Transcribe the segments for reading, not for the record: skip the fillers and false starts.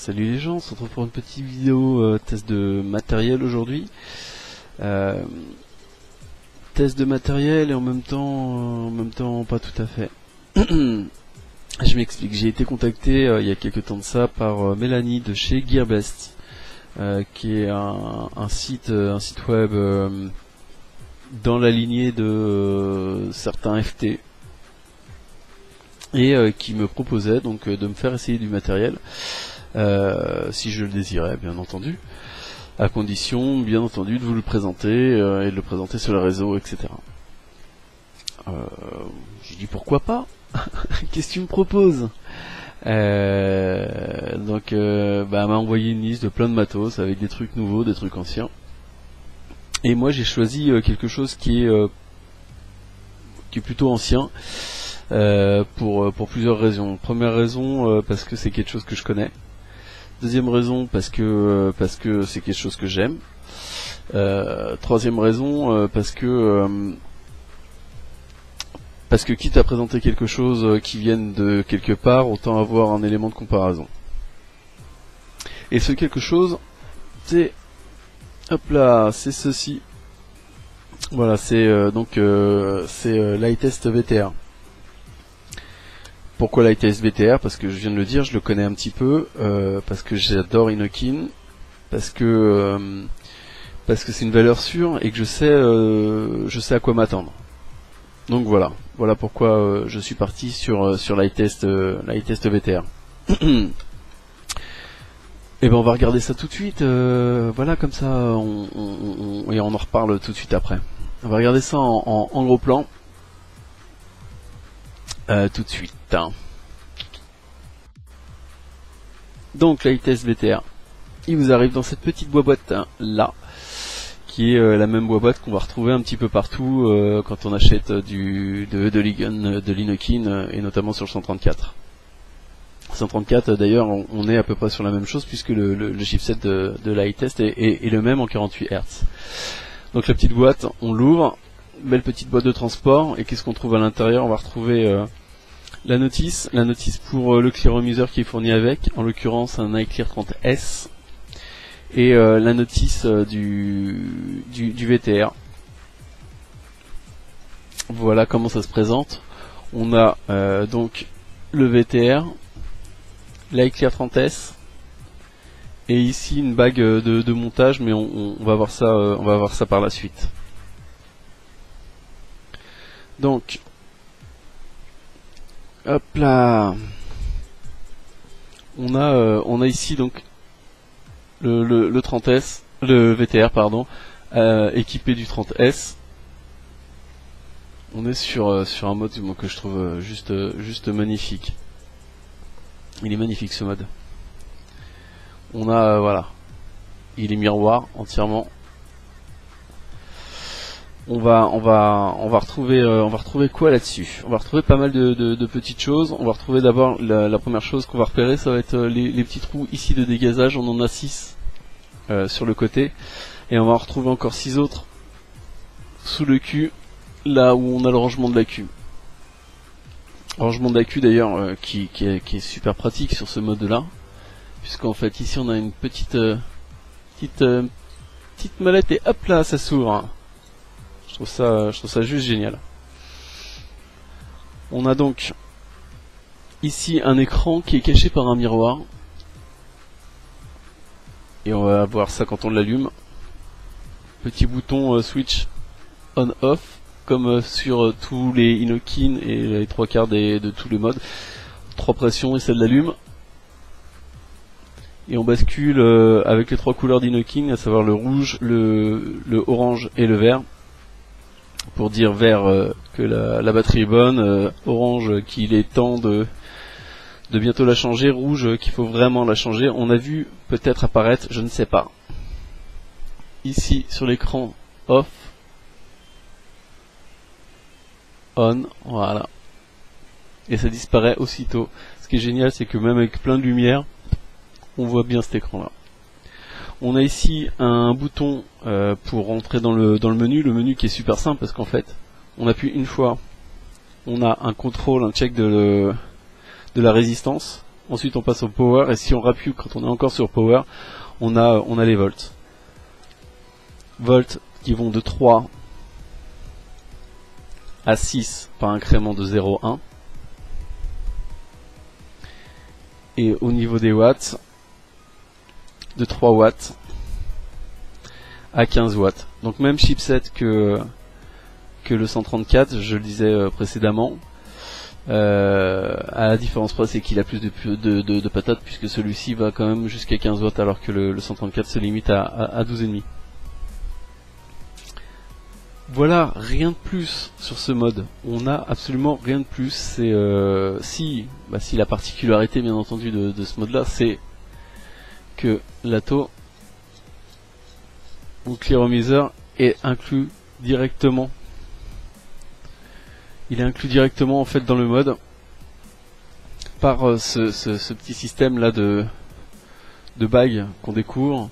Salut les gens, on se retrouve pour une petite vidéo test de matériel aujourd'hui. Test de matériel et en même temps pas tout à fait. Je m'explique, j'ai été contacté il y a quelques temps de ça par Mélanie de chez Gearbest, qui est un site web dans la lignée de certains FT. Et qui me proposait donc de me faire essayer du matériel si je le désirais, bien entendu, à condition bien entendu de vous le présenter et de le présenter sur le réseau, etc. J'ai dit pourquoi pas. Qu'est-ce que tu me proposes? Donc elle m'a envoyé une liste de plein de matos avec des trucs nouveaux, des trucs anciens, et moi j'ai choisi quelque chose qui est plutôt ancien. Pour plusieurs raisons. Première raison, parce que c'est quelque chose que je connais. Deuxième raison, parce que c'est quelque chose que j'aime. Troisième raison, parce que quitte à présenter quelque chose qui vienne de quelque part, autant avoir un élément de comparaison. Et ce quelque chose, c'est, hop là, c'est ceci. Voilà, c'est l'iTest VTR. Pourquoi l'iTest VTR? Parce que je viens de le dire, je le connais un petit peu, parce que j'adore Inokin, parce que c'est une valeur sûre et que je sais à quoi m'attendre. Donc voilà pourquoi je suis parti sur l'iTest VTR. Et ben on va regarder ça tout de suite. Voilà, comme ça on en reparle tout de suite après. On va regarder ça en gros plan. Tout de suite. Donc l'iTest VTR, il vous arrive dans cette petite boîte là, qui est la même boîte qu'on va retrouver un petit peu partout quand on achète de l'Inokin, et notamment sur le 134. 134 d'ailleurs, on est à peu près sur la même chose, puisque le chipset de l'iTest est le même en 48 Hz. Donc la petite boîte, on l'ouvre, belle petite boîte de transport, et qu'est-ce qu'on trouve à l'intérieur? On va retrouver la notice pour le clearomizer qui est fourni avec, en l'occurrence un iClear 30S, et la notice du VTR. Voilà comment ça se présente. On a donc le VTR, l'iClear 30S, et ici une bague de montage, mais on va voir ça par la suite. Donc hop là, on a ici donc le 30S, le VTR pardon, équipé du 30S. On est sur un mode que je trouve juste magnifique. Il est magnifique ce mode. On a voilà, il est miroir entièrement. On va retrouver quoi là-dessus? On va retrouver pas mal de petites choses. On va retrouver d'abord la première chose qu'on va repérer, ça va être les petits trous ici de dégazage. On en a 6 sur le côté, et on va en retrouver encore 6 autres sous le cul, là où on a le rangement de l'accu. Rangement d'accu d'ailleurs qui est super pratique sur ce mode là, puisqu'en fait ici on a une petite mallette, et hop là ça s'ouvre. Je trouve ça juste génial. On a donc ici un écran qui est caché par un miroir, et on va voir ça quand on l'allume. Petit bouton switch on-off, comme sur tous les Inokin et les 3/4 de tous les modes. 3 pressions et ça l'allume. Et on bascule avec les 3 couleurs d'Inokin, à savoir le rouge, le orange et le vert. Pour dire vert que la batterie est bonne, orange qu'il est temps de bientôt la changer, rouge qu'il faut vraiment la changer. On a vu peut-être apparaître, je ne sais pas, ici sur l'écran off, on, voilà, et ça disparaît aussitôt. Ce qui est génial, c'est que même avec plein de lumière, on voit bien cet écran là. On a ici un bouton pour rentrer dans le menu qui est super simple, parce qu'en fait on appuie une fois, on a un contrôle, un check de la résistance, ensuite on passe au power, et si on rappuie quand on est encore sur power, on a les volts. Volts qui vont de 3 à 6 par incrément de 0,1. Et au niveau des watts, de 3 watts à 15 watts. Donc même chipset que le 134, je le disais précédemment. À la différence près, c'est qu'il a plus de patates, puisque celui-ci va quand même jusqu'à 15 watts, alors que le 134 se limite à 12,5. Voilà, rien de plus sur ce mode. On n'a absolument rien de plus. C'est si la particularité, bien entendu, de ce mode-là, c'est que l'ATO ou clearomizer est inclus directement. Il est inclus directement en fait dans le mode par ce petit système là de bague qu'on découvre.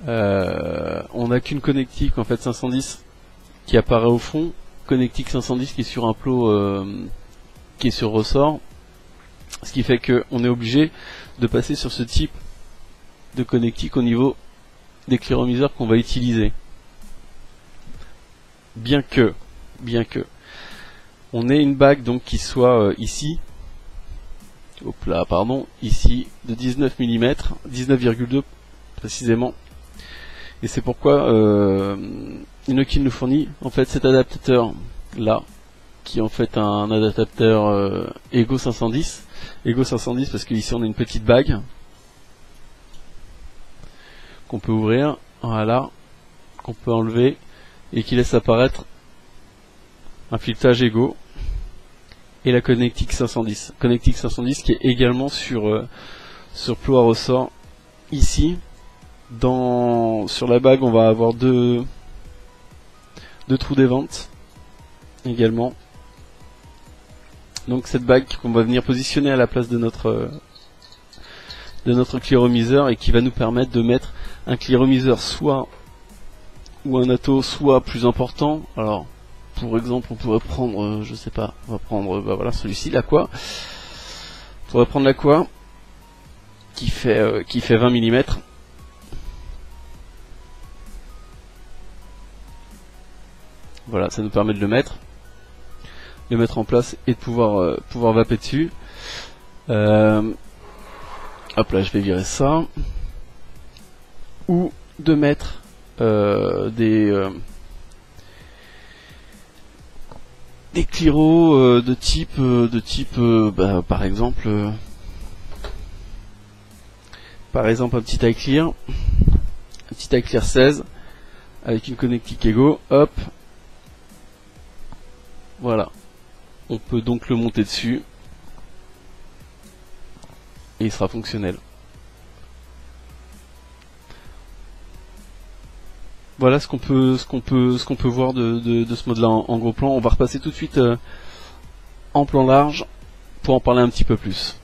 On n'a qu'une connectique en fait 510 qui apparaît au fond, connectique 510 qui est sur un plot qui est sur ressort, ce qui fait que on est obligé de passer sur ce type de connectique au niveau des clearomiseurs qu'on va utiliser. Bien que on ait une bague donc qui soit ici, ici de 19 mm, 19,2 précisément. Et c'est pourquoi Inokin nous fournit en fait cet adaptateur là, qui est en fait un adaptateur Ego 510. Ego 510 parce qu'ici on a une petite bague qu'on peut ouvrir, voilà, qu'on peut enlever et qui laisse apparaître un filetage Ego et la connectique 510. Connectique 510 qui est également sur plot à ressort ici. Sur la bague, on va avoir deux trous d'évente également. Donc cette bague qu'on va venir positionner à la place de notre clearomiseur, et qui va nous permettre de mettre un clearomiseur ou un ATO soit plus important. Alors pour exemple, on pourrait prendre, je sais pas, on va prendre voilà celui-ci, l'Aqua. On pourrait prendre l'Aqua qui fait 20 mm. Voilà, ça nous permet de le mettre en place et de pouvoir vaper dessus. Hop là, je vais virer ça. Ou de mettre des clearos de type par exemple un petit iClear, 16 avec une connectique Ego, hop. Voilà, on peut donc le monter dessus et il sera fonctionnel. Voilà ce qu'on peut voir de ce mode là en gros plan. On va repasser tout de suite en plan large pour en parler un petit peu plus.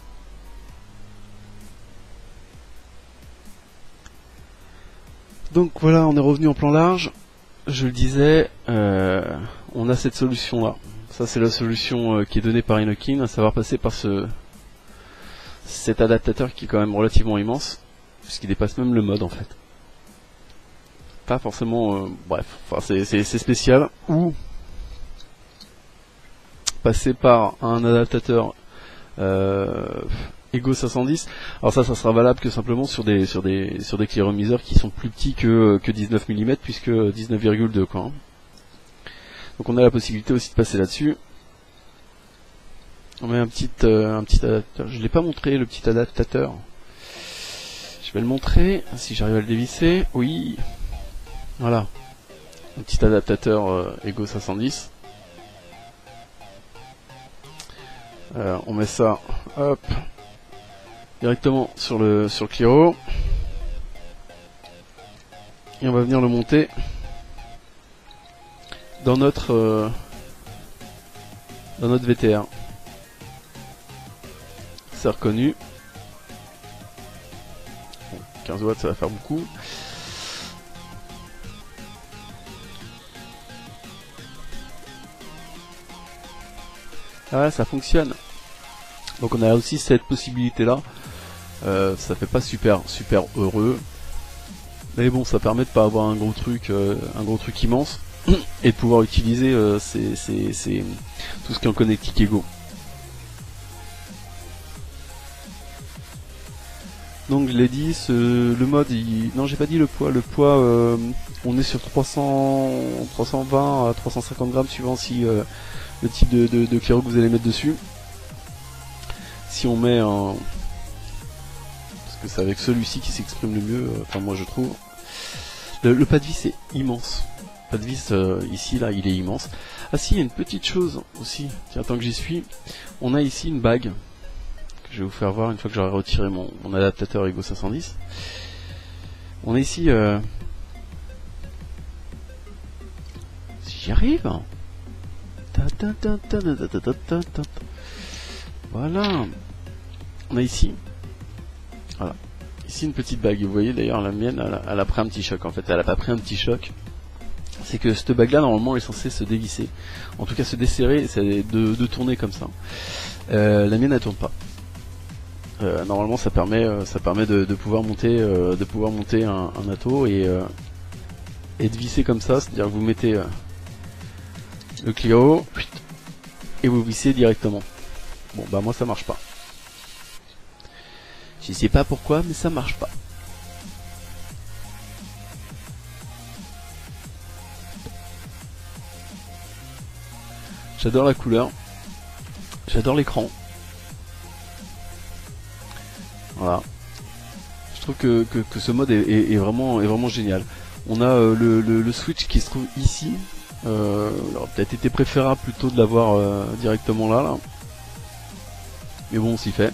Donc voilà, on est revenu en plan large. Je le disais, on a cette solution là. Ça c'est la solution qui est donnée par Inokin, à savoir passer par cet adaptateur qui est quand même relativement immense, puisqu'il dépasse même le mode en fait. Pas forcément, bref, enfin c'est spécial. Ou passer par un adaptateur Ego 510. Alors ça sera valable que simplement sur des clearomiseurs qui sont plus petits que 19 mm, puisque 19,2 quoi. Donc on a la possibilité aussi de passer là-dessus. On met un petit adaptateur. Je l'ai pas montré le petit adaptateur. Je vais le montrer si j'arrive à le dévisser. Oui. Voilà. Un petit adaptateur Ego 510. On met ça, hop, directement sur le Cliro, et on va venir le monter dans notre VTR. C'est reconnu. Bon, 15 watts, ça va faire beaucoup. Voilà, ça fonctionne. Donc on a aussi cette possibilité là. Ça fait pas super heureux, mais bon, ça permet de pas avoir un gros truc immense et de pouvoir utiliser tout ce qui est en Connectic Ego. Donc je l'ai dit, le mode, non j'ai pas dit le poids, on est sur 320 à 350 grammes suivant si le type de claireau que vous allez mettre dessus. Si on met un... parce que c'est avec celui-ci qui s'exprime le mieux, enfin moi je trouve. Le pas de vis est immense. Le pas de vis ici, là, il est immense. Ah si, il y a une petite chose aussi, tiens, tant que j'y suis, on a ici une bague, que je vais vous faire voir une fois que j'aurai retiré mon adaptateur Ego 510. On a ici... si j'y arrive... Voilà. On a ici... Voilà. Ici une petite bague. Vous voyez d'ailleurs la mienne, elle a pris un petit choc. En fait, elle a pas pris un petit choc. C'est que cette bague là, normalement, elle est censée se dévisser. En tout cas, se desserrer, c'est de tourner comme ça. La mienne, elle tourne pas. Normalement, ça permet de pouvoir monter, un atto et de visser comme ça. C'est-à-dire que vous mettez le Clio et vous vissez directement. Bon, bah moi, ça marche pas. Je sais pas pourquoi, mais ça marche pas. J'adore la couleur. J'adore l'écran. Voilà. Je trouve que ce mode est vraiment génial. On a le switch qui se trouve ici. Il aurait peut-être été préférable plutôt de l'avoir directement là. Mais bon, on s'y fait.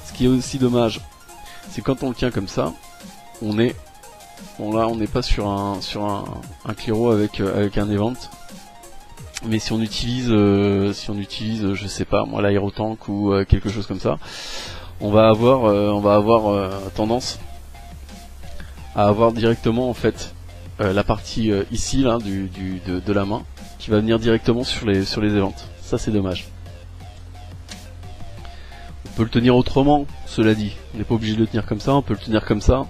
Ce qui est aussi dommage, c'est quand on le tient comme ça, on est... Bon là, on n'est pas sur un Clio avec un event. Mais si on utilise, je sais pas, moi l'aérotank ou quelque chose comme ça, on va avoir tendance à avoir directement en fait la partie ici là de la main qui va venir directement sur les events. Ça c'est dommage. On peut le tenir autrement, cela dit. On n'est pas obligé de le tenir comme ça, on peut le tenir comme ça.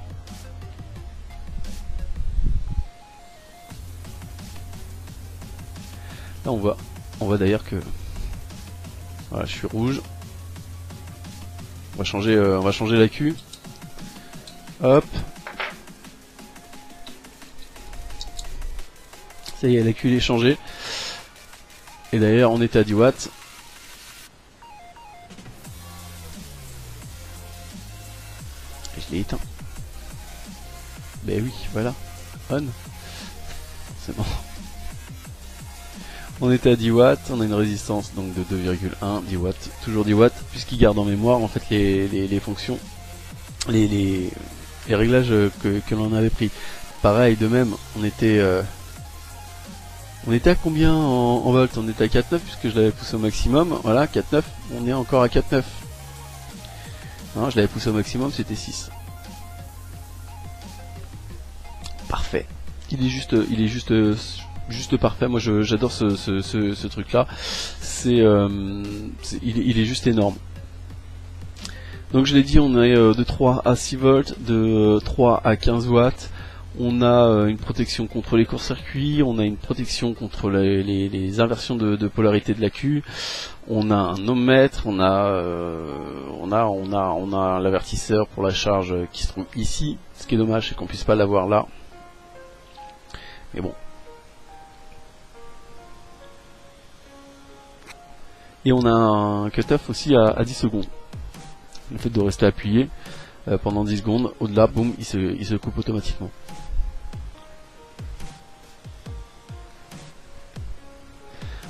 Là on voit d'ailleurs que voilà, je suis rouge. On va changer la queue. Hop. Ça y est, la queue est changée. Et d'ailleurs on était à 10 watts. Et je l'ai éteint. Ben oui, voilà. On. C'est bon. On était à 10 watts, on a une résistance donc de 2,1, 10 watts, toujours 10 watts, puisqu'il garde en mémoire en fait les fonctions, les réglages que l'on avait pris. Pareil, de même, on était à combien en volts? On était à 4,9 puisque je l'avais poussé au maximum, voilà, 4,9, on est encore à 4,9. Hein, je l'avais poussé au maximum, c'était 6. Parfait. Il est juste parfait. Moi j'adore ce truc là. Il est juste énorme. Donc je l'ai dit, on est de 3 à 6 volts, de 3 à 15 watts. On a une protection contre les courts-circuits, on a une protection contre les inversions de polarité de la queue. On a un ohmmètre, on a l'avertisseur pour la charge qui se trouve ici. Ce qui est dommage, c'est qu'on puisse pas l'avoir là. Mais bon. Et on a un cut-off aussi à 10 secondes. Le fait de rester appuyé pendant 10 secondes, au-delà, boum, il se coupe automatiquement.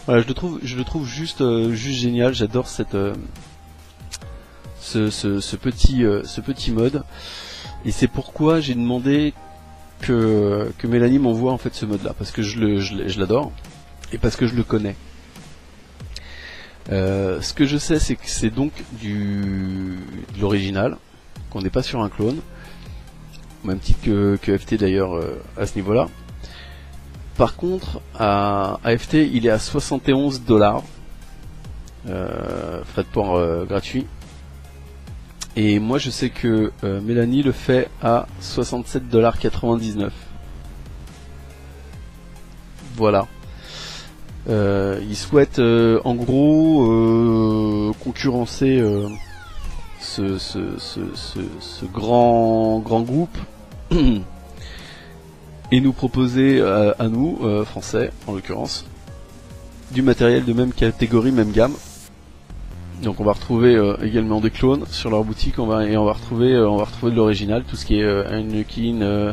Voilà, je le trouve juste génial. J'adore ce petit mode. Et c'est pourquoi j'ai demandé que Mélanie m'envoie en fait ce mode là, parce que je l'adore et parce que je le connais. Ce que je sais, c'est que c'est donc de l'original, qu'on n'est pas sur un clone, au même titre que FT d'ailleurs à ce niveau là. Par contre à FT il est à 71 $, frais de port gratuits. Et moi je sais que Mélanie le fait à 67,99 $. Voilà. Il souhaite en gros concurrencer ce grand groupe et nous proposer à nous, français en l'occurrence, du matériel de même catégorie, même gamme. Donc on va retrouver également des clones sur leur boutique, on va retrouver de l'original, tout ce qui est Heineken,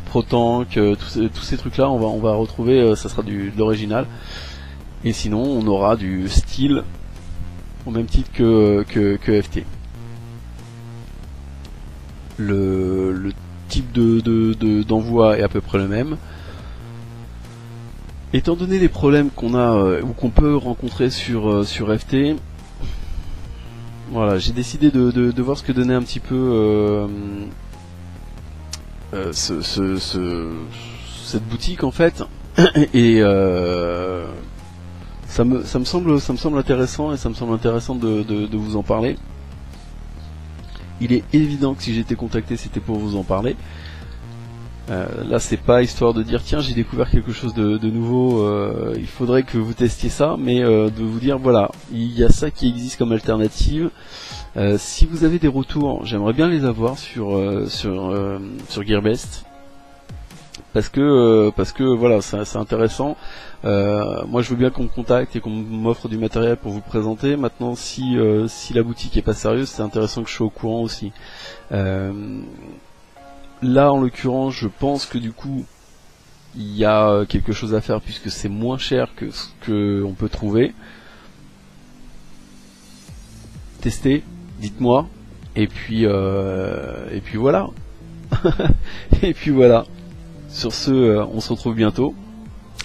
ProTank, tous ces trucs là, on va retrouver, ça sera de l'original. Et sinon on aura du style au même titre que FT. Le type d'envoi est à peu près le même. Étant donné les problèmes qu'on a ou qu'on peut rencontrer sur FT, voilà, j'ai décidé de voir ce que donnait un petit peu cette boutique en fait, et ça me semble intéressant, et ça me semble intéressant de vous en parler. Il est évident que si j'ai été contacté, c'était pour vous en parler. Là c'est pas histoire de dire tiens j'ai découvert quelque chose de nouveau, il faudrait que vous testiez ça, mais de vous dire voilà, il y a ça qui existe comme alternative. Si vous avez des retours, j'aimerais bien les avoir sur Gearbest, parce que voilà, c'est intéressant. Moi je veux bien qu'on me contacte et qu'on m'offre du matériel pour vous présenter. Maintenant si la boutique est pas sérieuse, c'est intéressant que je sois au courant aussi. Là en l'occurrence je pense que du coup il y a quelque chose à faire puisque c'est moins cher que ce qu'on peut trouver. Testez, dites-moi, et puis voilà. Et puis voilà. Sur ce, on se retrouve bientôt.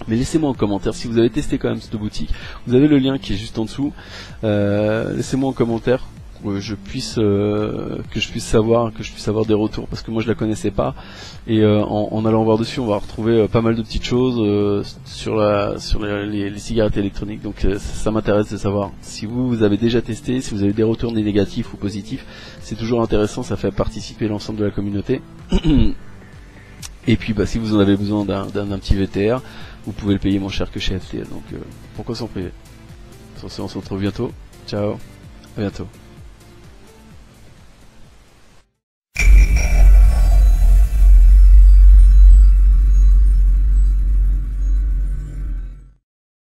Mais laissez-moi en commentaire si vous avez testé quand même cette boutique. Vous avez le lien qui est juste en dessous. Laissez-moi en commentaire que je puisse savoir des retours, parce que moi je la connaissais pas, et en allant voir dessus on va retrouver pas mal de petites choses sur les cigarettes électroniques. Donc ça m'intéresse de savoir si vous avez déjà testé, si vous avez des retours négatifs ou positifs. C'est toujours intéressant, ça fait participer l'ensemble de la communauté. Et puis si vous en avez besoin d'un petit VTR, vous pouvez le payer moins cher que chez FT, donc pourquoi s'en priver. Sur ce, on se retrouve bientôt. Ciao, à bientôt.